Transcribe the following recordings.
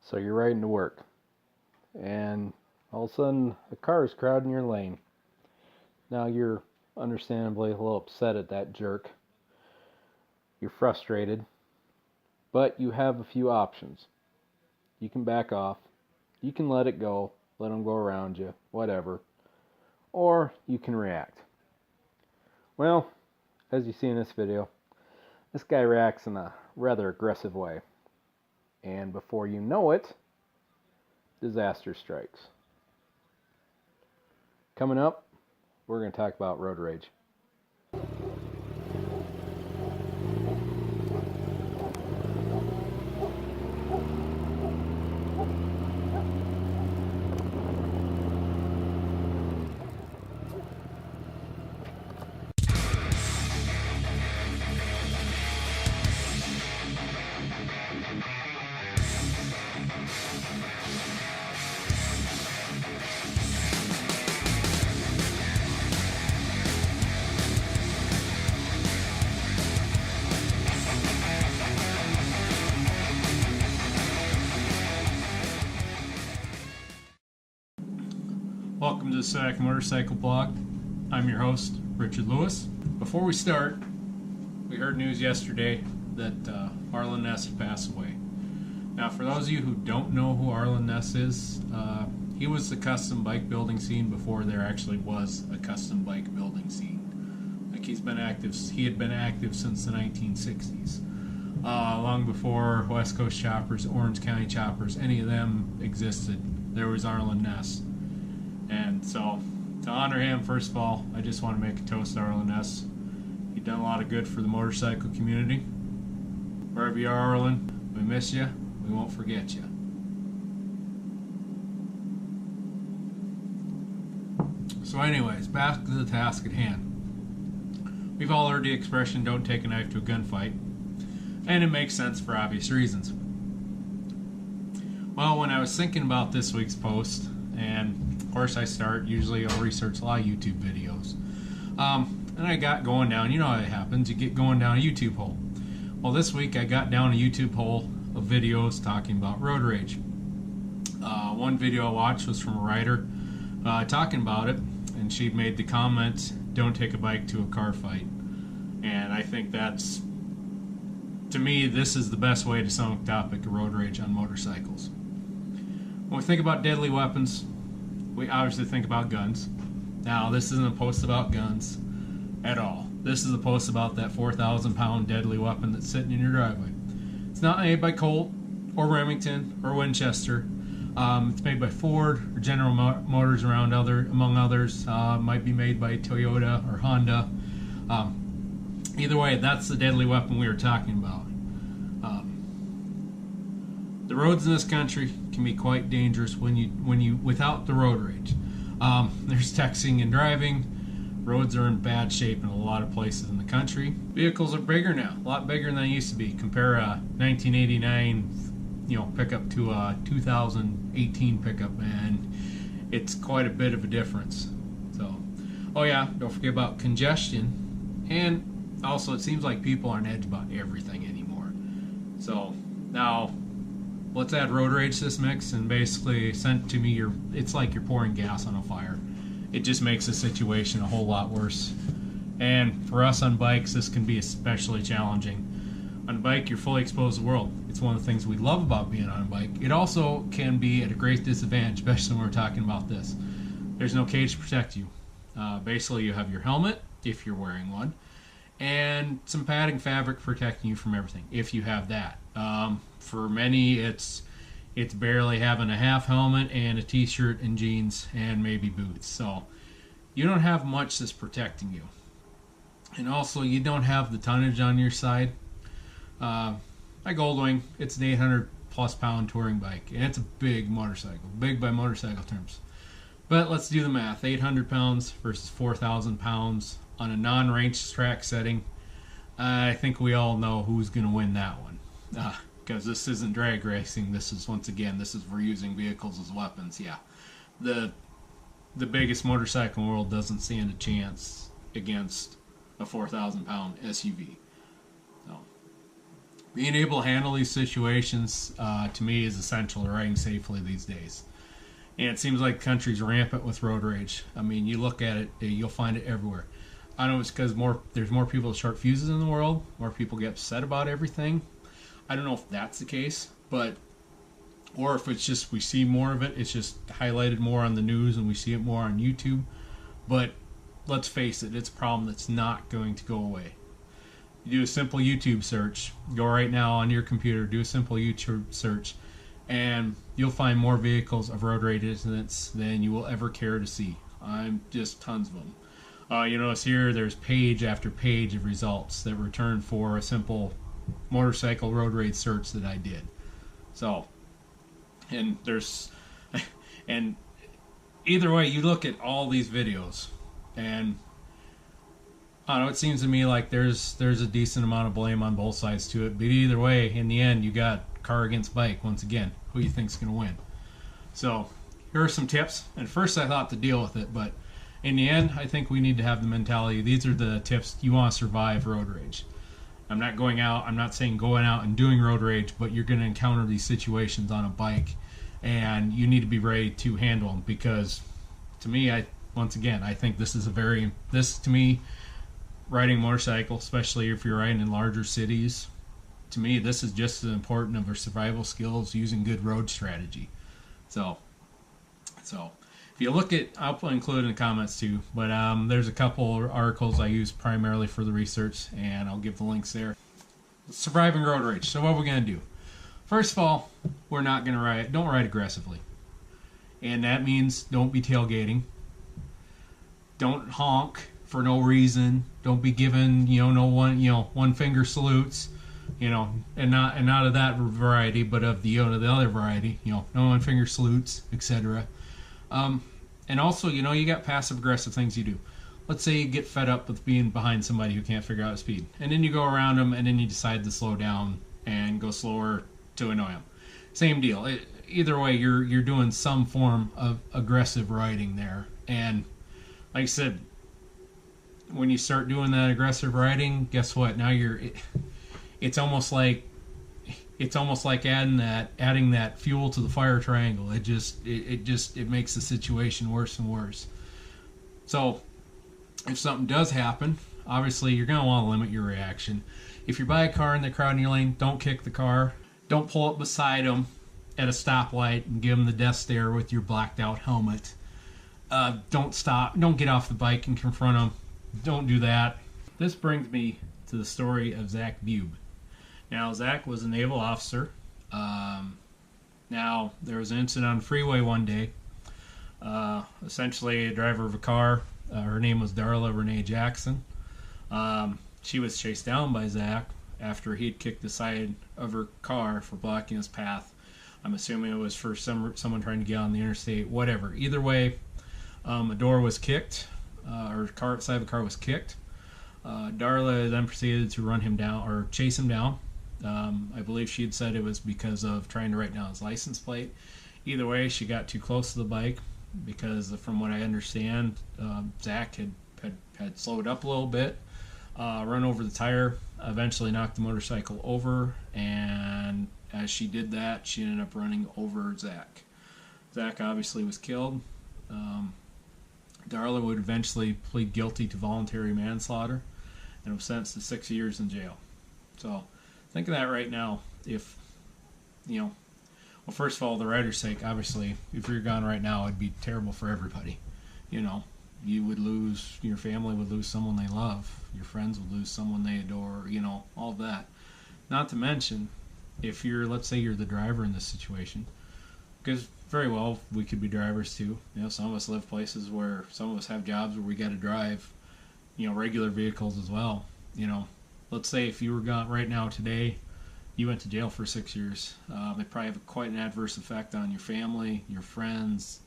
So you're riding to work, and all of a sudden a car is crowding your lane. Now you're understandably a little upset at that jerk. You're frustrated, but you have a few options. You can back off, you can let it go, let them go around you, whatever, or you can react. Well, as you see in this video, this guy reacts in a rather aggressive way. And before you know it, disaster strikes. Coming up, we're going to talk about road rage. Welcome to the SoDak Motorcycle Blog. I'm your host, Richard Lewis. Before we start, we heard news yesterday that Arlen Ness had passed away. Now, for those of you who don't know who Arlen Ness is, he was the custom bike building scene before there actually was a custom bike building scene. Like he had been active since the 1960s. Long before West Coast Choppers, Orange County Choppers, any of them existed, there was Arlen Ness. And so, to honor him, first of all, I just want to make a toast to Arlen Ness. He's done a lot of good for the motorcycle community. Wherever you are, Arlen, we miss you. We won't forget you. So anyways, back to the task at hand. We've all heard the expression, don't take a knife to a gunfight. And it makes sense for obvious reasons. Well, when I was thinking about this week's post, and of course usually I'll research a lot of YouTube videos. And I got going down, you know how it happens, you get going down a YouTube hole. Well, this week I got down a YouTube hole of videos talking about road rage. One video I watched was from a writer talking about it, and she'd made the comment, don't take a bike to a car fight. And I think that's, to me, this is the best way to sum up the topic of road rage on motorcycles. When we think about deadly weapons, we obviously think about guns. Now, this isn't a post about guns at all. This is a post about that 4,000-pound deadly weapon that's sitting in your driveway. It's not made by Colt or Remington or Winchester. It's made by Ford or General Motors among others. Might be made by Toyota or Honda. Either way, that's the deadly weapon we were talking about. The roads in this country can be quite dangerous when you without the road rage. There's texting and driving. Roads are in bad shape in a lot of places in the country. Vehicles are bigger now, a lot bigger than they used to be. Compare a 1989, pickup to a 2018 pickup, and it's quite a bit of a difference. So, oh yeah, don't forget about congestion, and also it seems like people aren't edge about everything anymore. So now, let's add road rage to this mix, and basically sent to me, it's like you're pouring gas on a fire. It just makes the situation a whole lot worse. And for us on bikes, this can be especially challenging. On a bike, you're fully exposed to the world. It's one of the things we love about being on a bike. It also can be at a great disadvantage, especially when we're talking about this. There's no cage to protect you. Basically, you have your helmet, if you're wearing one, and some padding fabric protecting you from everything, if you have that. For many, it's barely having a half helmet and a t-shirt and jeans and maybe boots. So you don't have much that's protecting you. And also, you don't have the tonnage on your side. My Goldwing, it's an 800 plus pound touring bike, and it's a big motorcycle, big by motorcycle terms. But let's do the math. 800 pounds versus 4,000 pounds on a non-range track setting. I think we all know who's going to win that one. Because this isn't drag racing. This is, once again, we're using vehicles as weapons. Yeah, the biggest motorcycle in the world doesn't stand a chance against a 4,000 pound SUV. So, being able to handle these situations, to me, is essential to riding safely these days. And it seems like the country's rampant with road rage. I mean, you look at it, you'll find it everywhere. I don't know if it's because there's more people with short fuses in the world, more people get upset about everything. I don't know if that's the case, but, or if it's just we see more of it, it's just highlighted more on the news and we see it more on YouTube. But let's face it, it's a problem that's not going to go away. You do a simple YouTube search, go right now on your computer, do a simple YouTube search, and you'll find more vehicles of road rage incidents than you will ever care to see. I'm just tons of them. You notice here there's page after page of results that return for a simple motorcycle road rage search that I did. So, and there's, and either way, you look at all these videos, and I don't know, it seems to me like there's a decent amount of blame on both sides to it. But either way, in the end, you got car against bike. Once again, who you think's going to win? So here are some tips. And first I thought to deal with it, but in the end, I think we need to have the mentality. These are the tips you want to survive road rage. I'm not saying going out and doing road rage, but you're going to encounter these situations on a bike, and you need to be ready to handle them. Because to me, I think this to me, riding a motorcycle, especially if you're riding in larger cities, to me, this is just as important of a survival skill as using good road strategy. So if you look at, I'll include in the comments too, but there's a couple articles I use primarily for the research, and I'll give the links there. Surviving road rage. So what are we going to do? First of all, we're not going to don't ride aggressively. And that means don't be tailgating. Don't honk for no reason. Don't be giving, one finger salutes, and not of that variety, but of the other variety, no one finger salutes, etc. And also, you got passive aggressive things you do. Let's say you get fed up with being behind somebody who can't figure out speed, and then you go around them, and then you decide to slow down and go slower to annoy them. Same deal. Either way, you're doing some form of aggressive riding there. And like I said, when you start doing that aggressive riding, guess what? Now it's almost like adding that fuel to the fire triangle. It makes the situation worse and worse. So if something does happen, obviously you're going to want to limit your reaction. If you're by a car in the crowd in your lane, don't kick the car. Don't pull up beside them at a stoplight and give them the death stare with your blacked out helmet. Don't stop. Don't get off the bike and confront them. Don't do that. This brings me to the story of Zach Bube. Now, Zach was a naval officer. Now, there was an incident on the freeway one day. Essentially, a driver of a car, her name was Darla Renee Jackson. She was chased down by Zach after he'd kicked the side of her car for blocking his path. I'm assuming it was for someone trying to get on the interstate, whatever. Either way, a door was kicked, or side of the car was kicked. Darla then proceeded to run him down, or chase him down. I believe she had said it was because of trying to write down his license plate. Either way, she got too close to the bike because, from what I understand, Zach had slowed up a little bit, run over the tire, eventually knocked the motorcycle over, and as she did that, she ended up running over Zach. Zach obviously was killed. Darla would eventually plead guilty to voluntary manslaughter and was sentenced to 6 years in jail. So think of that right now. If, well, first of all, the rider's sake, obviously, if you're gone right now, it'd be terrible for everybody. You would lose, your family would lose someone they love. Your friends would lose someone they adore, all of that. Not to mention, if let's say you're the driver in this situation, because very well, we could be drivers too. Some of us live places where some of us have jobs where we got to drive, regular vehicles as well. Let's say if you were gone right now today, you went to jail for 6 years. It probably have quite an adverse effect on your family, your friends,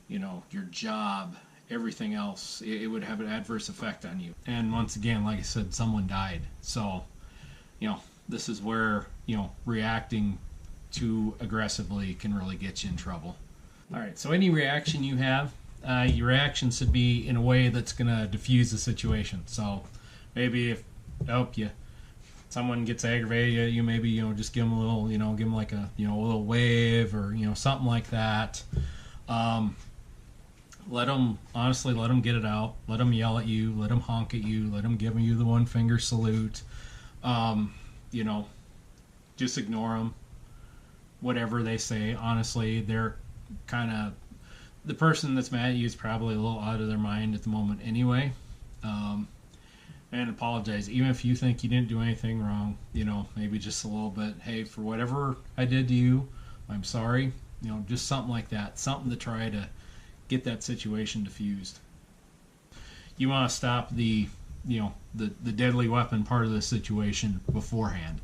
your job, everything else. It would have an adverse effect on you. And once again, like I said, someone died. So, this is where, reacting too aggressively can really get you in trouble. Alright, so any reaction you have, your reaction should be in a way that's going to diffuse the situation. So maybe if, you someone gets aggravated at you, maybe, just give them a little, give them like a, a little wave or, something like that. Let them get it out. Let them yell at you. Let them honk at you. Let them give you the one finger salute. Just ignore them. Whatever they say, honestly, they're kind of, the person that's mad at you is probably a little out of their mind at the moment anyway. And apologize, even if you think you didn't do anything wrong, maybe just a little bit. Hey, for whatever I did to you, I'm sorry. Just something like that, something to try to get that situation diffused. You want to stop the deadly weapon part of the situation beforehand.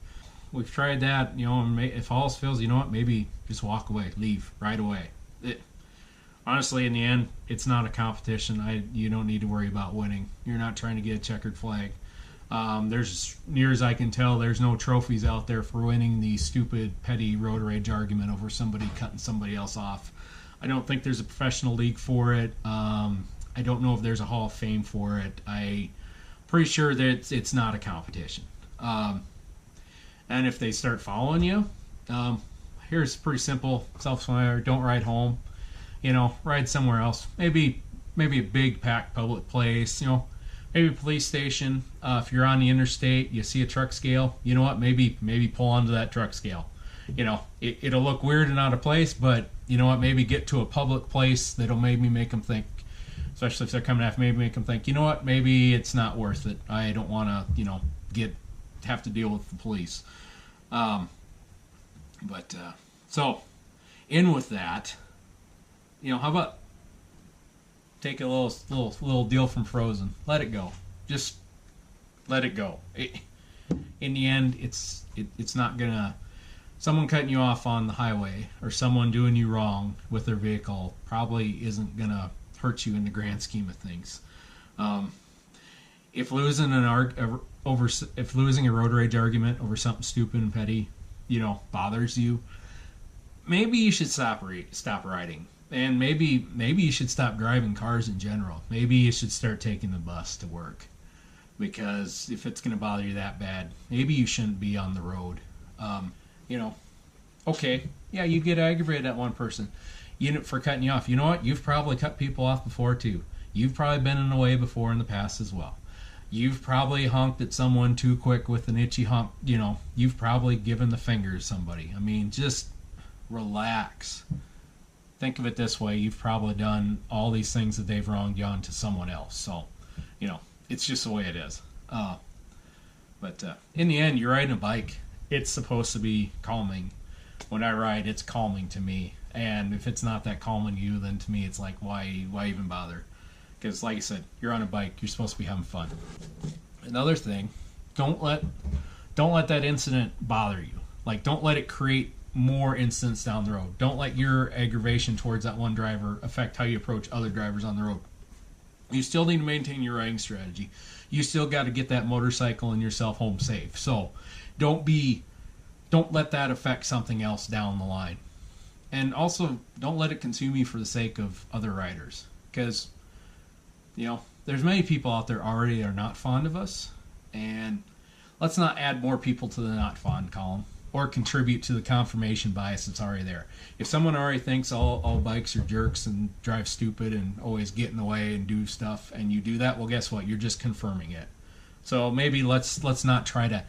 We've tried that, and if all else fails, maybe just walk away, leave right away. Honestly, in the end, it's not a competition. You don't need to worry about winning. You're not trying to get a checkered flag. There's, near as I can tell, there's no trophies out there for winning the stupid, petty road rage argument over somebody cutting somebody else off. I don't think there's a professional league for it. I don't know if there's a Hall of Fame for it. I'm pretty sure that it's not a competition. And if they start following you, here's pretty simple, self-explanatory. Don't ride home. Ride somewhere else. Maybe a big packed public place. Maybe a police station. If you're on the interstate, you see a truck scale. You know what? Maybe pull onto that truck scale. It'll look weird and out of place, but you know what? Maybe get to a public place that'll maybe make them think. Especially if they're coming after, maybe make them think. You know what? Maybe it's not worth it. I don't want to, have to deal with the police. So in with that. How about take a little deal from Frozen? Let it go. Just let it go. In the end, it's not gonna. Someone cutting you off on the highway or someone doing you wrong with their vehicle probably isn't gonna hurt you in the grand scheme of things. If losing a road rage argument over something stupid and petty, bothers you, maybe you should stop riding. And maybe you should stop driving cars in general. Maybe you should start taking the bus to work. Because if it's going to bother you that bad, maybe you shouldn't be on the road. Okay, yeah, you get aggravated at one person for cutting you off. You know what? You've probably cut people off before too. You've probably been in the way before in the past as well. You've probably honked at someone too quick with an itchy honk. You've probably given the finger to somebody. I mean, just relax. Think of it this way, you've probably done all these things that they've wronged you on to someone else. So, it's just the way it is. But in the end, you're riding a bike. It's supposed to be calming. When I ride, it's calming to me. And if it's not that calming to you, then to me it's like, why even bother? Because like I said, you're on a bike, you're supposed to be having fun. Another thing, don't let that incident bother you. Like, don't let it create more incidents down the road. Don't let your aggravation towards that one driver affect how you approach other drivers on the road. You still need to maintain your riding strategy. You still got to get that motorcycle and yourself home safe. So don't let that affect something else down the line. And also, don't let it consume you for the sake of other riders. Because, there's many people out there already that are not fond of us. And let's not add more people to the not fond column. Or contribute to the confirmation bias that's already there. If someone already thinks all bikes are jerks and drive stupid and always get in the way and do stuff, and you do that, well, guess what? You're just confirming it. So maybe let's not try to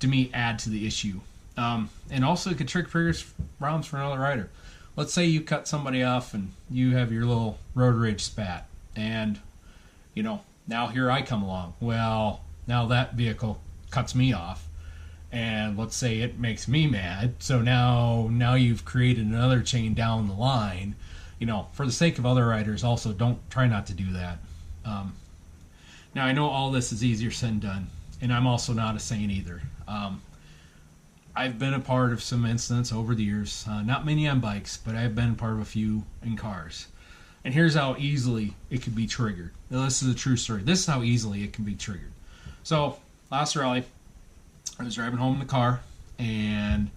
me, add to the issue. And also, it could trigger previous rounds for another rider. Let's say you cut somebody off and you have your little road rage spat, and now here I come along. Well, now that vehicle cuts me off. And let's say it makes me mad, so now you've created another chain down the line. For the sake of other riders, also try not to do that. Now I know all this is easier said than done, and I'm also not a saint either. I've been a part of some incidents over the years, not many on bikes, but I've been part of a few in cars. And here's how easily it could be triggered. Now, this is a true story. This is how easily it can be triggered. So last rally, I was driving home in the car and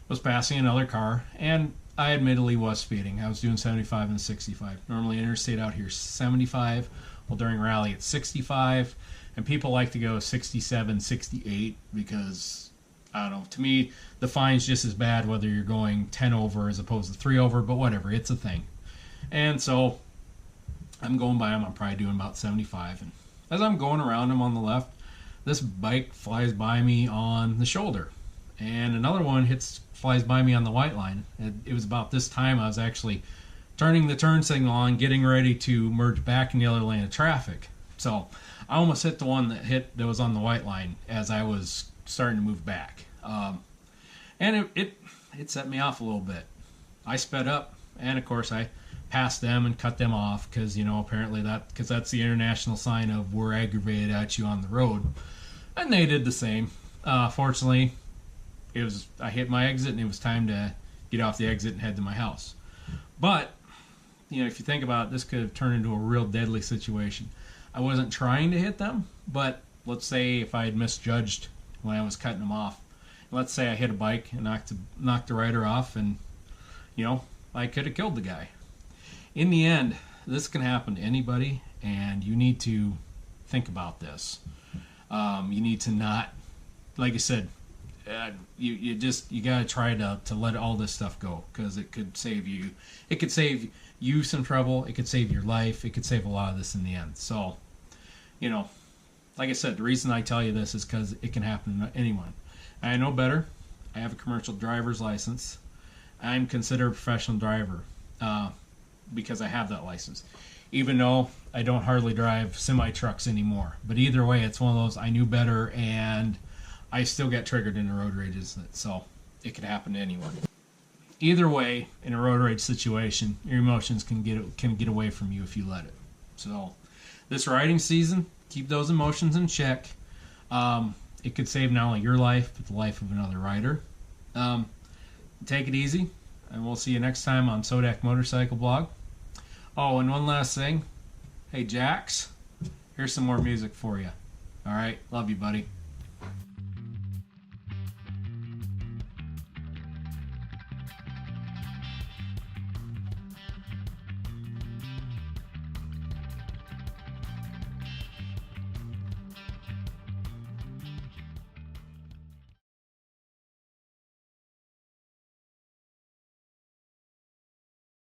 was passing another car, and I admittedly was speeding. I was doing 75 and 65. Normally interstate out here is 75, well during rally it's 65. And people like to go 67, 68 because, I don't know, to me, the fine's just as bad whether you're going 10 over as opposed to 3 over, but whatever, it's a thing. And so I'm going by them, I'm probably doing about 75. And as I'm going around them on the left, this bike flies by me on the shoulder. And another one flies by me on the white line. It was about this time I was actually turning the turn signal on, getting ready to merge back in the other lane of traffic. So I almost hit the one that was on the white line as I was starting to move back. And it set me off a little bit. I sped up, and of course I passed them and cut them off because, you know, apparently because that's the international sign of we're aggravated at you on the road. And they did the same. Fortunately, I hit my exit and it was time to get off the exit and head to my house. But, you know, if you think about it, this could have turned into a real deadly situation. I wasn't trying to hit them, but let's say if I had misjudged when I was cutting them off. Let's say I hit a bike and knocked the rider off, and, you know, I could have killed the guy. In the end, this can happen to anybody, and you need to think about this. You need to not, like I said, you got to try to let all this stuff go, because it could save you. It could save you some trouble. It could save your life. It could save a lot of this in the end. So, you know, like I said, the reason I tell you this is because it can happen to anyone. I know better. I have a commercial driver's license. I'm considered a professional driver because I have that license, even though I don't hardly drive semi-trucks anymore. But either way, it's one of those I knew better, and I still get triggered in the road rages, so it could happen to anyone. Either way, in a road rage situation, your emotions can get away from you if you let it. So this riding season, keep those emotions in check. It could save not only your life, but the life of another rider. Take it easy, and we'll see you next time on SoDak Motorcycle Blog. Oh, and one last thing. Hey, Jax, here's some more music for you. All right, love you, buddy.